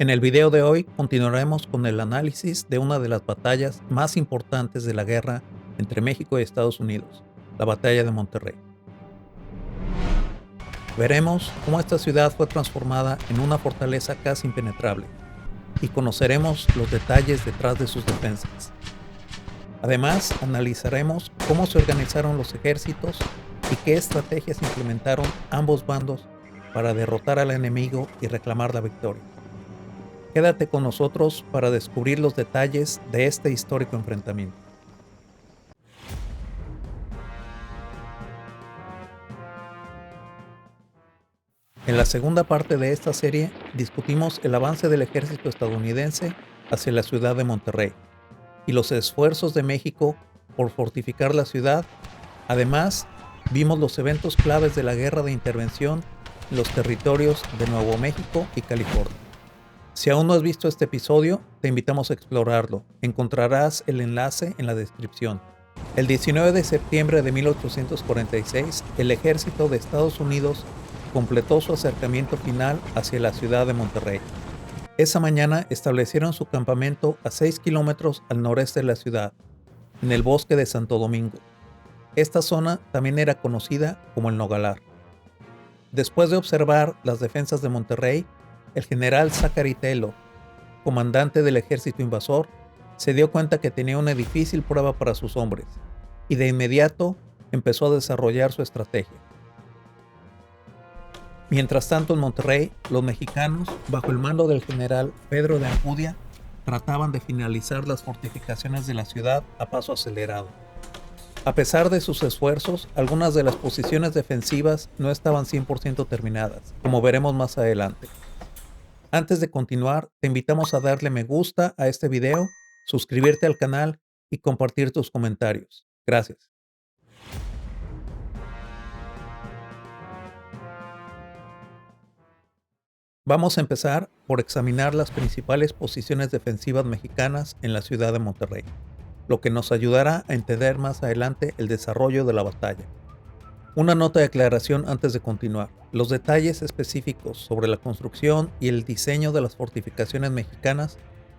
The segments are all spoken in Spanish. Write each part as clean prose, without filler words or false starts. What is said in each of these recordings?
En el video de hoy continuaremos con el análisis de una de las batallas más importantes de la guerra entre México y Estados Unidos, la Batalla de Monterrey. Veremos cómo esta ciudad fue transformada en una fortaleza casi impenetrable y conoceremos los detalles detrás de sus defensas. Además, analizaremos cómo se organizaron los ejércitos y qué estrategias implementaron ambos bandos para derrotar al enemigo y reclamar la victoria. Quédate con nosotros para descubrir los detalles de este histórico enfrentamiento. En la segunda parte de esta serie discutimos el avance del ejército estadounidense hacia la ciudad de Monterrey y los esfuerzos de México por fortificar la ciudad. Además, vimos los eventos claves de la guerra de intervención en los territorios de Nuevo México y California. Si aún no has visto este episodio, te invitamos a explorarlo. Encontrarás el enlace en la descripción. El 19 de septiembre de 1846, el ejército de Estados Unidos completó su acercamiento final hacia la ciudad de Monterrey. Esa mañana establecieron su campamento a 6 kilómetros al noreste de la ciudad, en el bosque de Santo Domingo. Esta zona también era conocida como el Nogalar. Después de observar las defensas de Monterrey, el general Zachary Taylor, comandante del ejército invasor, se dio cuenta que tenía una difícil prueba para sus hombres, y de inmediato empezó a desarrollar su estrategia. Mientras tanto, en Monterrey, los mexicanos, bajo el mando del general Pedro de Ampudia, trataban de finalizar las fortificaciones de la ciudad a paso acelerado. A pesar de sus esfuerzos, algunas de las posiciones defensivas no estaban 100% terminadas, como veremos más adelante. Antes de continuar, te invitamos a darle me gusta a este video, suscribirte al canal y compartir tus comentarios. Gracias. Vamos a empezar por examinar las principales posiciones defensivas mexicanas en la ciudad de Monterrey, lo que nos ayudará a entender más adelante el desarrollo de la batalla. Una nota de aclaración antes de continuar. Los detalles específicos sobre la construcción y el diseño de las fortificaciones mexicanas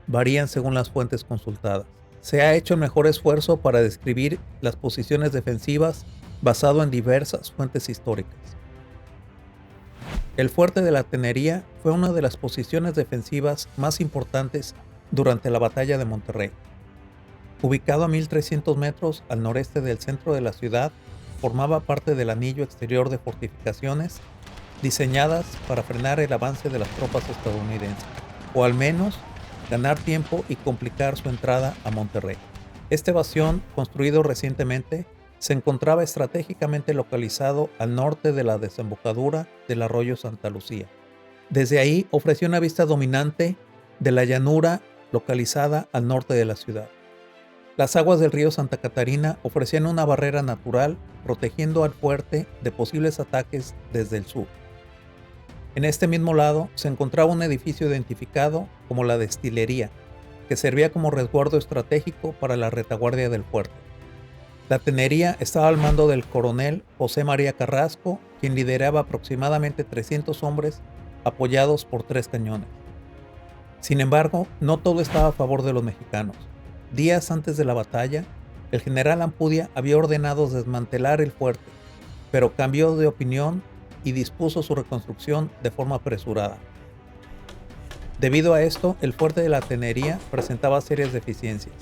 varían según las fuentes consultadas. Se ha hecho el mejor esfuerzo para describir las posiciones defensivas basado en diversas fuentes históricas. El fuerte de la Tenería fue una de las posiciones defensivas más importantes durante la batalla de Monterrey. Ubicado a 1300 metros al noreste del centro de la ciudad, formaba parte del anillo exterior de fortificaciones diseñadas para frenar el avance de las tropas estadounidenses, o al menos ganar tiempo y complicar su entrada a Monterrey. Este bastión, construido recientemente, se encontraba estratégicamente localizado al norte de la desembocadura del arroyo Santa Lucía. Desde ahí ofreció una vista dominante de la llanura localizada al norte de la ciudad. Las aguas del río Santa Catarina ofrecían una barrera natural protegiendo al fuerte de posibles ataques desde el sur. En este mismo lado se encontraba un edificio identificado como la destilería, que servía como resguardo estratégico para la retaguardia del fuerte. La tenería estaba al mando del coronel José María Carrasco, quien lideraba aproximadamente 300 hombres apoyados por 3 cañones. Sin embargo, no todo estaba a favor de los mexicanos. Días antes de la batalla, el general Ampudia había ordenado desmantelar el fuerte, pero cambió de opinión y dispuso su reconstrucción de forma apresurada. Debido a esto, el fuerte de la Tenería presentaba serias deficiencias.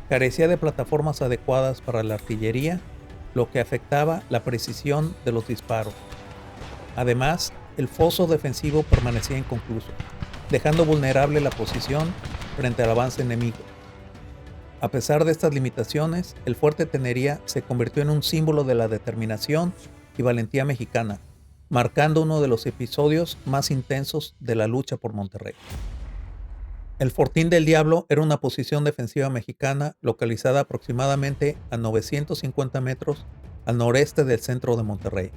Carecía de plataformas adecuadas para la artillería, lo que afectaba la precisión de los disparos. Además, el foso defensivo permanecía inconcluso, dejando vulnerable la posición frente al avance enemigo. A pesar de estas limitaciones, el fuerte Tenería se convirtió en un símbolo de la determinación y valentía mexicana, marcando uno de los episodios más intensos de la lucha por Monterrey. El Fortín del Diablo era una posición defensiva mexicana localizada aproximadamente a 950 metros al noreste del centro de Monterrey.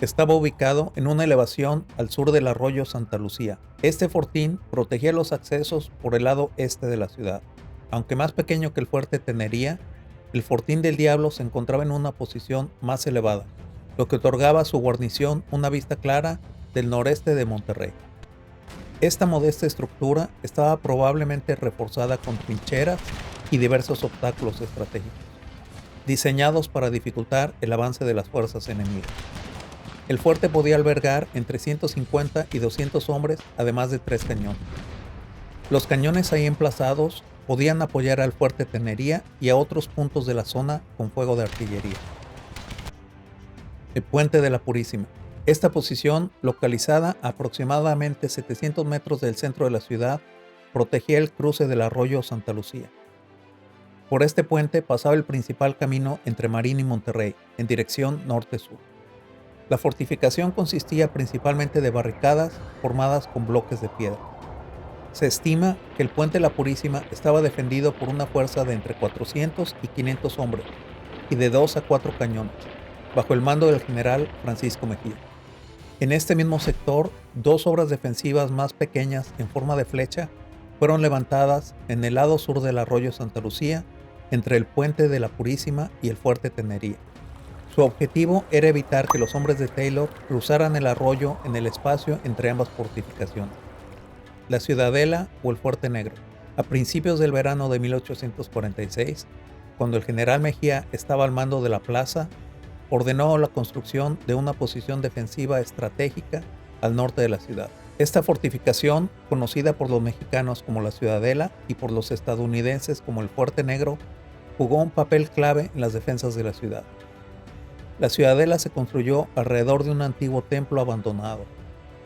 Estaba ubicado en una elevación al sur del arroyo Santa Lucía. Este fortín protegía los accesos por el lado este de la ciudad. Aunque más pequeño que el fuerte Tenería, el Fortín del Diablo se encontraba en una posición más elevada, lo que otorgaba a su guarnición una vista clara del noreste de Monterrey. Esta modesta estructura estaba probablemente reforzada con trincheras y diversos obstáculos estratégicos, diseñados para dificultar el avance de las fuerzas enemigas. El fuerte podía albergar entre 150 y 200 hombres, además de 3 cañones. Los cañones ahí emplazados podían apoyar al fuerte Tenería y a otros puntos de la zona con fuego de artillería. El Puente de la Purísima. Esta posición, localizada a aproximadamente 700 metros del centro de la ciudad, protegía el cruce del arroyo Santa Lucía. Por este puente pasaba el principal camino entre Marín y Monterrey, en dirección norte-sur. La fortificación consistía principalmente de barricadas formadas con bloques de piedra. Se estima que el Puente de la Purísima estaba defendido por una fuerza de entre 400 y 500 hombres y de 2 a 4 cañones, bajo el mando del general Francisco Mejía. En este mismo sector, 2 obras defensivas más pequeñas en forma de flecha fueron levantadas en el lado sur del arroyo Santa Lucía, entre el Puente de la Purísima y el Fuerte Tenería. Su objetivo era evitar que los hombres de Taylor cruzaran el arroyo en el espacio entre ambas fortificaciones. La Ciudadela o el Fuerte Negro. A principios del verano de 1846, cuando el general Mejía estaba al mando de la plaza, ordenó la construcción de una posición defensiva estratégica al norte de la ciudad. Esta fortificación, conocida por los mexicanos como la Ciudadela y por los estadounidenses como el Fuerte Negro, jugó un papel clave en las defensas de la ciudad. La Ciudadela se construyó alrededor de un antiguo templo abandonado,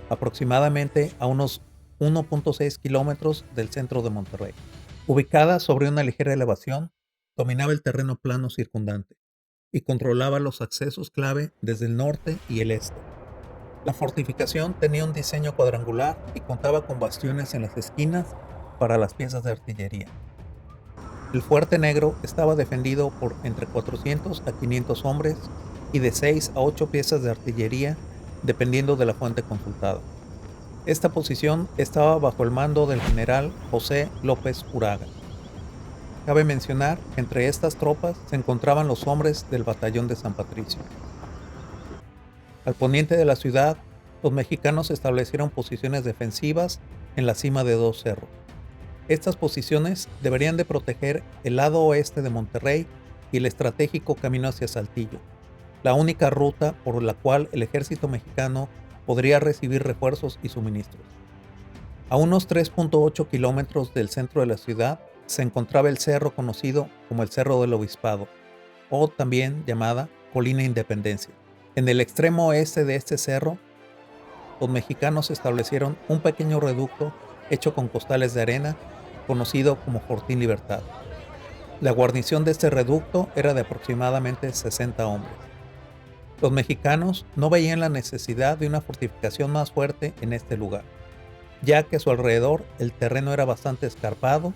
aproximadamente a unos 1.6 kilómetros del centro de Monterrey. Ubicada sobre una ligera elevación, dominaba el terreno plano circundante y controlaba los accesos clave desde el norte y el este. La fortificación tenía un diseño cuadrangular y contaba con bastiones en las esquinas para las piezas de artillería. El Fuerte Negro estaba defendido por entre 400 a 500 hombres y de 6 a 8 piezas de artillería, dependiendo de la fuente consultada. Esta posición estaba bajo el mando del general José López Uraga. Cabe mencionar que entre estas tropas se encontraban los hombres del batallón de San Patricio. Al poniente de la ciudad, los mexicanos establecieron posiciones defensivas en la cima de 2 cerros. Estas posiciones deberían de proteger el lado oeste de Monterrey y el estratégico camino hacia Saltillo, la única ruta por la cual el ejército mexicano podría recibir refuerzos y suministros. A unos 3.8 kilómetros del centro de la ciudad se encontraba el cerro conocido como el Cerro del Obispado, o también llamada Colina Independencia. En el extremo oeste de este cerro, los mexicanos establecieron un pequeño reducto hecho con costales de arena, conocido como Fortín Libertad. La guarnición de este reducto era de aproximadamente 60 hombres. Los mexicanos no veían la necesidad de una fortificación más fuerte en este lugar, ya que a su alrededor el terreno era bastante escarpado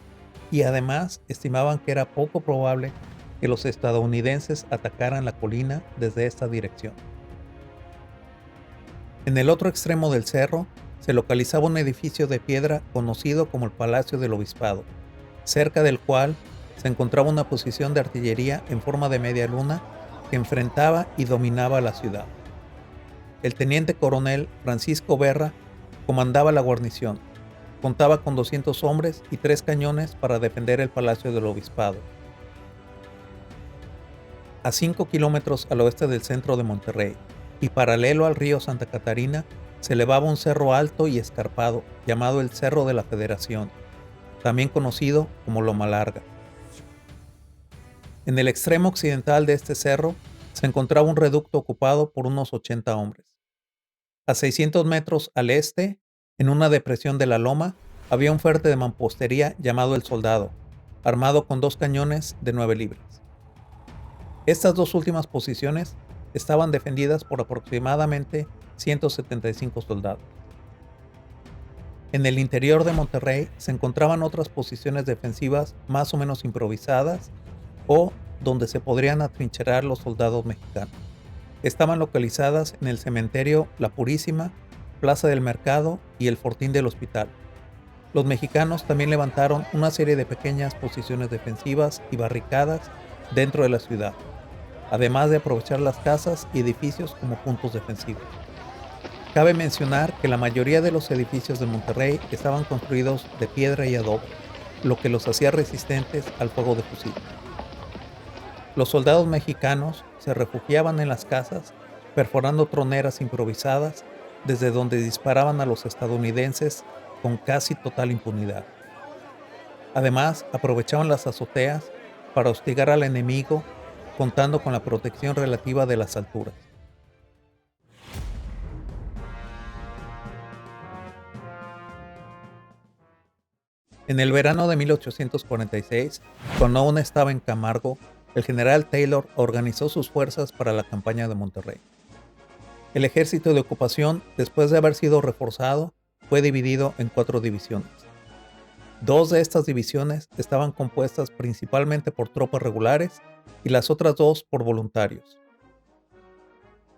y además estimaban que era poco probable que los estadounidenses atacaran la colina desde esta dirección. En el otro extremo del cerro se localizaba un edificio de piedra conocido como el Palacio del Obispado, cerca del cual se encontraba una posición de artillería en forma de media luna que enfrentaba y dominaba la ciudad. El teniente coronel Francisco Berra comandaba la guarnición. Contaba con 200 hombres y 3 cañones para defender el Palacio del Obispado. A 5 kilómetros al oeste del centro de Monterrey y paralelo al río Santa Catarina, se elevaba un cerro alto y escarpado llamado el Cerro de la Federación, también conocido como Loma Larga. En el extremo occidental de este cerro se encontraba un reducto ocupado por unos 80 hombres. A 600 metros al este, en una depresión de la loma, había un fuerte de mampostería llamado El Soldado, armado con 2 cañones de 9 libras. Estas 2 últimas posiciones estaban defendidas por aproximadamente 175 soldados. En el interior de Monterrey se encontraban otras posiciones defensivas más o menos improvisadas o donde se podrían atrincherar los soldados mexicanos. Estaban localizadas en el cementerio La Purísima, Plaza del Mercado y el Fortín del Hospital. Los mexicanos también levantaron una serie de pequeñas posiciones defensivas y barricadas dentro de la ciudad, además de aprovechar las casas y edificios como puntos defensivos. Cabe mencionar que la mayoría de los edificios de Monterrey estaban construidos de piedra y adobe, lo que los hacía resistentes al fuego de fusil. Los soldados mexicanos se refugiaban en las casas, perforando troneras improvisadas desde donde disparaban a los estadounidenses con casi total impunidad. Además, aprovechaban las azoteas para hostigar al enemigo, contando con la protección relativa de las alturas. En el verano de 1846, cuando aún estaba en Camargo, el general Taylor organizó sus fuerzas para la campaña de Monterrey. El ejército de ocupación, después de haber sido reforzado, fue dividido en 4 divisiones. 2 de estas divisiones estaban compuestas principalmente por tropas regulares y las otras 2 por voluntarios.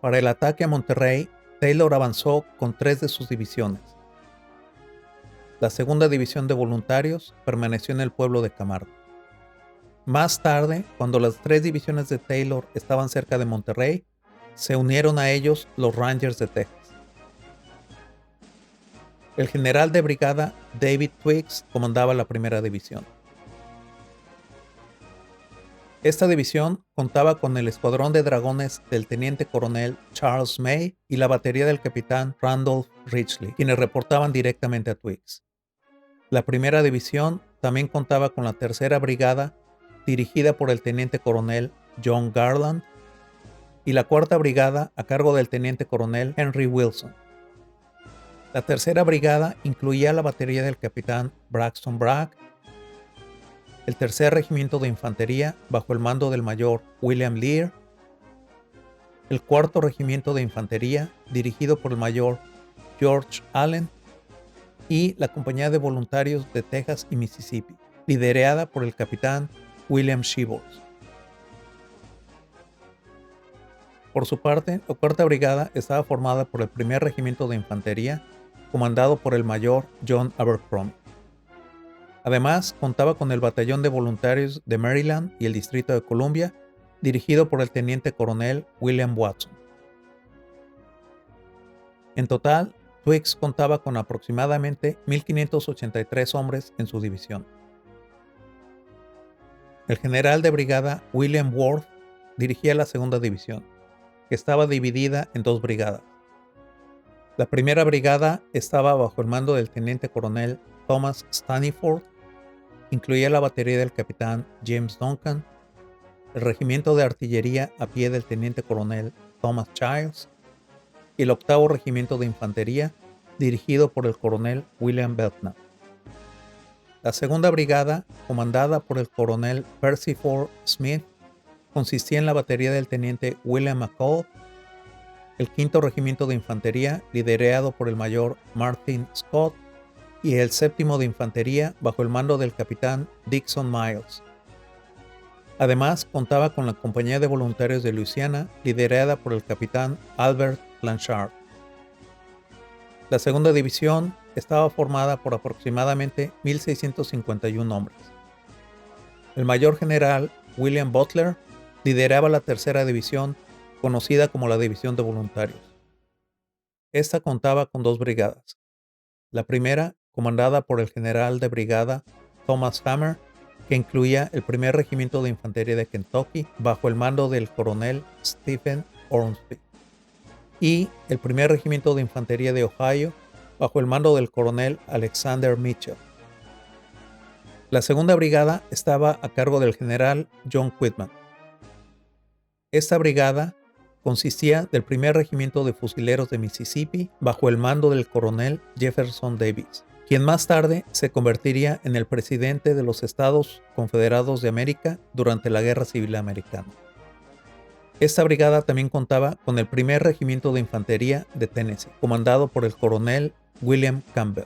Para el ataque a Monterrey, Taylor avanzó con 3 de sus divisiones. La segunda división de voluntarios permaneció en el pueblo de Camargo. Más tarde, cuando las 3 divisiones de Taylor estaban cerca de Monterrey, se unieron a ellos los Rangers de Texas. El general de brigada David Twiggs comandaba la primera división. Esta división contaba con el escuadrón de dragones del teniente coronel Charles May y la batería del capitán Randolph Ridgely, quienes reportaban directamente a Twiggs. La primera división también contaba con la tercera brigada, dirigida por el teniente coronel John Garland, y la cuarta brigada a cargo del teniente coronel Henry Wilson. La tercera brigada incluía la batería del capitán Braxton Bragg, el tercer regimiento de infantería bajo el mando del mayor William Lear, el cuarto regimiento de infantería dirigido por el mayor George Allen y la compañía de voluntarios de Texas y Mississippi, liderada por el capitán William Shibbolds. Por su parte, la cuarta brigada estaba formada por el primer regimiento de infantería, comandado por el mayor John Abercrombie. Además, contaba con el batallón de voluntarios de Maryland y el Distrito de Columbia, dirigido por el teniente coronel William Watson. En total, Twiggs contaba con aproximadamente 1,583 hombres en su división. El general de brigada William Worth dirigía la segunda división, que estaba dividida en 2 brigadas. La primera brigada estaba bajo el mando del teniente coronel Thomas Staniford, incluía la batería del capitán James Duncan, el regimiento de artillería a pie del teniente coronel Thomas Childs y el octavo regimiento de infantería dirigido por el coronel William Belknap. La segunda brigada, comandada por el coronel Percy Ford Smith, consistía en la batería del teniente William McCall, el quinto regimiento de infantería liderado por el mayor Martin Scott y el séptimo de infantería bajo el mando del capitán Dixon Miles. Además, contaba con la compañía de voluntarios de Luisiana liderada por el capitán Albert Blanchard. La segunda división estaba formada por aproximadamente 1,651 hombres. El mayor general William Butler lideraba la tercera división, conocida como la División de Voluntarios. Esta contaba con 2 brigadas. La primera, comandada por el general de brigada Thomas Hammer, que incluía el primer regimiento de infantería de Kentucky bajo el mando del coronel Stephen Ormsby, y el primer regimiento de infantería de Ohio bajo el mando del coronel Alexander Mitchell. La segunda brigada estaba a cargo del general John Quitman. Esta brigada consistía del primer regimiento de fusileros de Mississippi bajo el mando del coronel Jefferson Davis, quien más tarde se convertiría en el presidente de los Estados Confederados de América durante la Guerra Civil Americana. Esta brigada también contaba con el primer regimiento de infantería de Tennessee, comandado por el coronel William Campbell.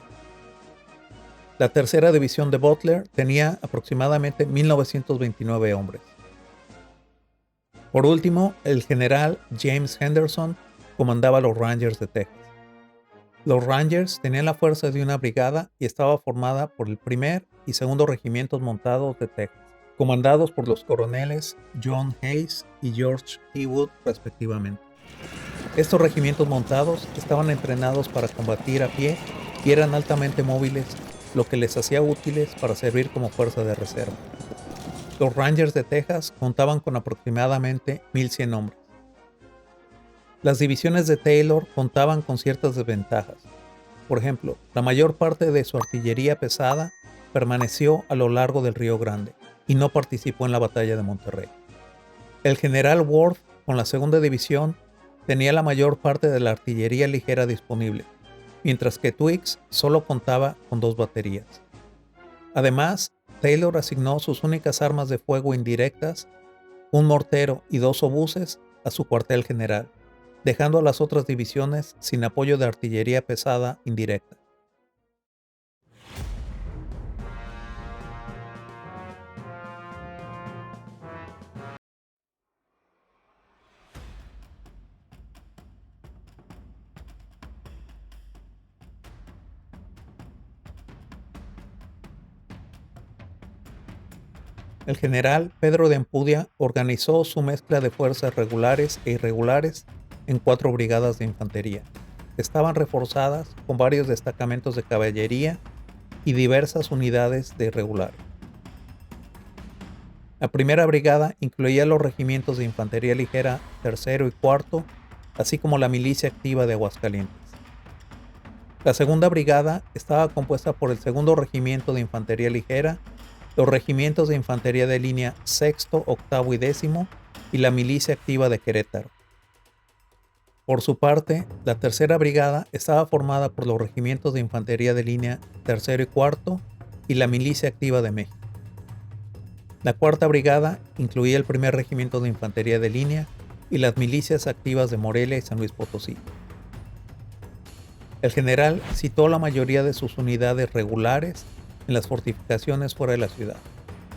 La tercera división de Butler tenía aproximadamente 1,929 hombres. Por último, el general James Henderson comandaba los Rangers de Texas. Los Rangers tenían la fuerza de una brigada y estaba formada por el primer y segundo regimientos montados de Texas, comandados por los coroneles John Hayes y George T. Wood respectivamente. Estos regimientos montados estaban entrenados para combatir a pie y eran altamente móviles, lo que les hacía útiles para servir como fuerza de reserva. Los Rangers de Texas contaban con aproximadamente 1,100 hombres. Las divisiones de Taylor contaban con ciertas desventajas. Por ejemplo, la mayor parte de su artillería pesada permaneció a lo largo del Río Grande y no participó en la batalla de Monterrey. El general Worth, con la segunda división, tenía la mayor parte de la artillería ligera disponible, mientras que Twiggs solo contaba con 2 baterías. Además, Taylor asignó sus únicas armas de fuego indirectas, un mortero y 2 obuses, a su cuartel general, dejando a las otras divisiones sin apoyo de artillería pesada indirecta. El general Pedro de Ampudia organizó su mezcla de fuerzas regulares e irregulares en 4 brigadas de infantería. Estaban reforzadas con varios destacamentos de caballería y diversas unidades de irregulares. La primera brigada incluía los regimientos de infantería ligera tercero y cuarto, así como la milicia activa de Aguascalientes. La segunda brigada estaba compuesta por el segundo regimiento de infantería ligera, los regimientos de infantería de línea sexto, octavo y décimo y la milicia activa de Querétaro. Por su parte, la tercera brigada estaba formada por los regimientos de infantería de línea tercero y cuarto y la milicia activa de México. La cuarta brigada incluía el primer regimiento de infantería de línea y las milicias activas de Morelia y San Luis Potosí. El general citó la mayoría de sus unidades regulares en las fortificaciones fuera de la ciudad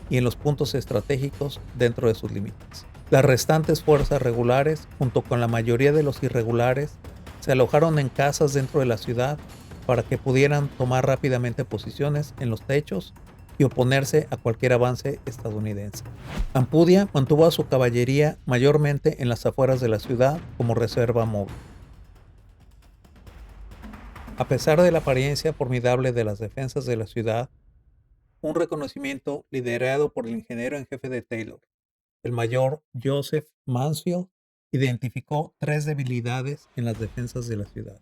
y en los puntos estratégicos dentro de sus límites. Las restantes fuerzas regulares, junto con la mayoría de los irregulares, se alojaron en casas dentro de la ciudad para que pudieran tomar rápidamente posiciones en los techos y oponerse a cualquier avance estadounidense. Ampudia mantuvo a su caballería mayormente en las afueras de la ciudad como reserva móvil. A pesar de la apariencia formidable de las defensas de la ciudad, un reconocimiento liderado por el ingeniero en jefe de Taylor, el mayor Joseph Mansfield, identificó 3 debilidades en las defensas de la ciudad.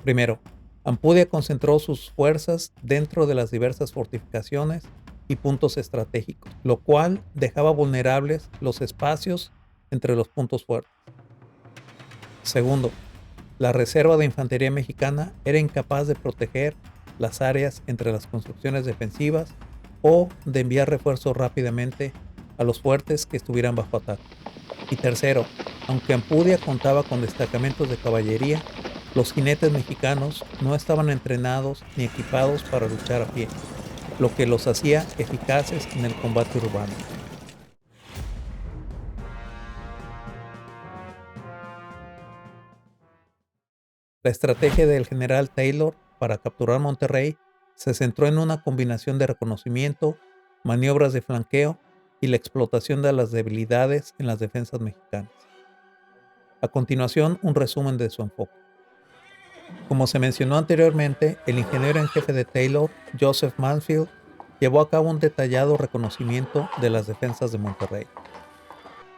Primero, Ampudia concentró sus fuerzas dentro de las diversas fortificaciones y puntos estratégicos, lo cual dejaba vulnerables los espacios entre los puntos fuertes. Segundo, la reserva de infantería mexicana era incapaz de proteger las áreas entre las construcciones defensivas o de enviar refuerzos rápidamente a los fuertes que estuvieran bajo ataque. Y tercero, aunque Ampudia contaba con destacamentos de caballería, los jinetes mexicanos no estaban entrenados ni equipados para luchar a pie, lo que los hacía eficaces en el combate urbano. La estrategia del general Taylor para capturar Monterrey se centró en una combinación de reconocimiento, maniobras de flanqueo y la explotación de las debilidades en las defensas mexicanas. A continuación, un resumen de su enfoque. Como se mencionó anteriormente, el ingeniero en jefe de Taylor, Joseph Mansfield, llevó a cabo un detallado reconocimiento de las defensas de Monterrey.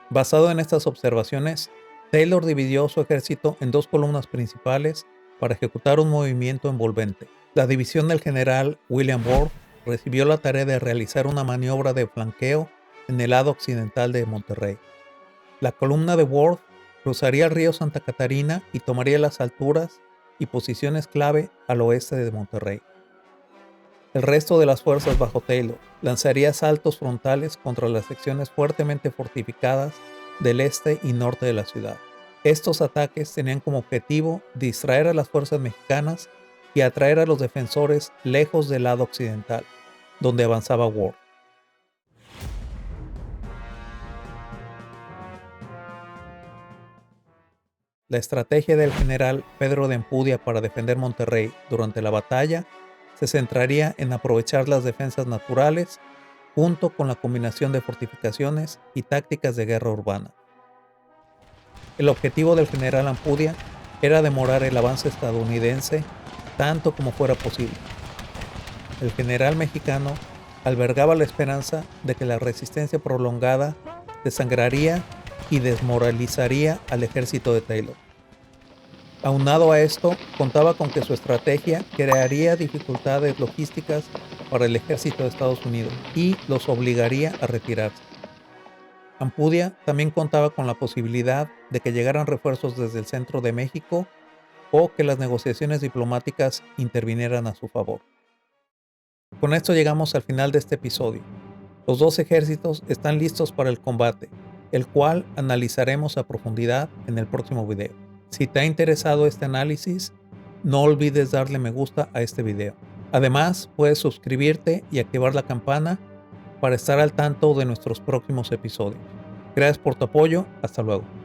Basado en estas observaciones, Taylor dividió su ejército en 2 columnas principales para ejecutar un movimiento envolvente. La división del general William Worth recibió la tarea de realizar una maniobra de flanqueo en el lado occidental de Monterrey. La columna de Worth cruzaría el río Santa Catarina y tomaría las alturas y posiciones clave al oeste de Monterrey. El resto de las fuerzas bajo Taylor lanzaría asaltos frontales contra las secciones fuertemente fortificadas del este y norte de la ciudad. Estos ataques tenían como objetivo distraer a las fuerzas mexicanas y atraer a los defensores lejos del lado occidental, donde avanzaba Worth. La estrategia del general Pedro de Ampudia para defender Monterrey durante la batalla se centraría en aprovechar las defensas naturales junto con la combinación de fortificaciones y tácticas de guerra urbana. El objetivo del general Ampudia era demorar el avance estadounidense tanto como fuera posible. El general mexicano albergaba la esperanza de que la resistencia prolongada desangraría y desmoralizaría al ejército de Taylor. Aunado a esto, contaba con que su estrategia crearía dificultades logísticas para el ejército de Estados Unidos y los obligaría a retirarse. Ampudia también contaba con la posibilidad de que llegaran refuerzos desde el centro de México o que las negociaciones diplomáticas intervinieran a su favor. Con esto llegamos al final de este episodio. Los dos ejércitos están listos para el combate, el cual analizaremos a profundidad en el próximo video. Si te ha interesado este análisis, no olvides darle me gusta a este video. Además, puedes suscribirte y activar la campana para estar al tanto de nuestros próximos episodios. Gracias por tu apoyo. Hasta luego.